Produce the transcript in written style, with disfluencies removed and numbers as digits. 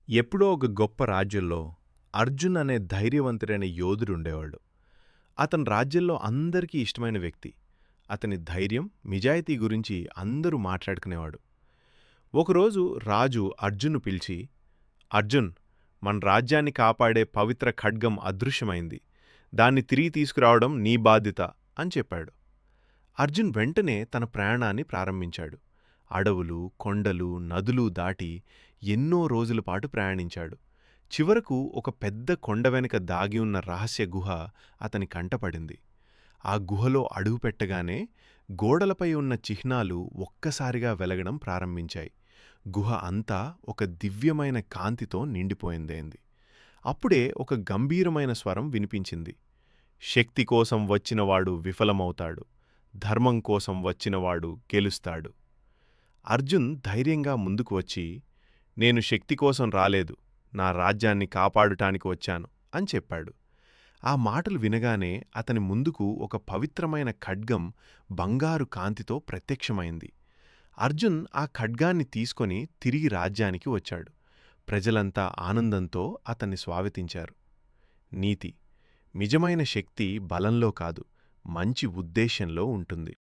ఎప్పుడో ఒక గొప్ప రాజ్యంలో అర్జున్ అనే ధైర్యవంతుడైన యోధుడుండేవాడు. అతను రాజ్యంలో అందరికీ ఇష్టమైన వ్యక్తి. అతని ధైర్యం, నిజాయితీ గురించి అందరూ మాట్లాడుకునేవాడు. ఒకరోజు రాజు అర్జున్ను పిలిచి, "అర్జున్, మన రాజ్యాన్ని కాపాడే పవిత్ర ఖడ్గం అదృశ్యమైంది. దాన్ని తిరిగి తీసుకురావడం నీ బాధ్యత" అని చెప్పాడు. అర్జున్ వెంటనే తన ప్రయాణాన్ని ప్రారంభించాడు. అడవులు, కొండలు, నదులు దాటి ఎన్నో రోజుల పాటు ప్రయాణించాడు. చివరకు ఒక పెద్ద కొండ వెనుక దాగి ఉన్న రహస్య గుహ అతని కంటపడింది. ఆ గుహలో అడుగుపెట్టగానే గోడలపై ఉన్న చిహ్నాలు ఒక్కసారిగా వెలగడం ప్రారంభించాయి. గుహ అంతా ఒక దివ్యమైన కాంతితో నిండిపోయిందేంది. అప్పుడే ఒక గంభీరమైన స్వరం వినిపించింది. "శక్తి కోసం వచ్చినవాడు విఫలమవుతాడు. ధర్మం కోసం వచ్చినవాడు గెలుస్తాడు." అర్జున్ ధైర్యంగా ముందుకు వచ్చి, "నేను శక్తి కోసం రాలేదు, నా రాజ్యాన్ని కాపాడుటానికి వచ్చాను" అని చెప్పాడు. ఆ మాటలు వినగానే అతని ముందుకు ఒక పవిత్రమైన ఖడ్గం బంగారు కాంతితో ప్రత్యక్షమైంది. అర్జున్ ఆ ఖడ్గాన్ని తీసుకొని తిరిగి రాజ్యానికి వచ్చాడు. ప్రజలంతా ఆనందంతో అతన్ని స్వాగతించారు. నీతి: నిజమైన శక్తి బలంలో కాదు, మంచి ఉద్దేశ్యంలో ఉంటుంది.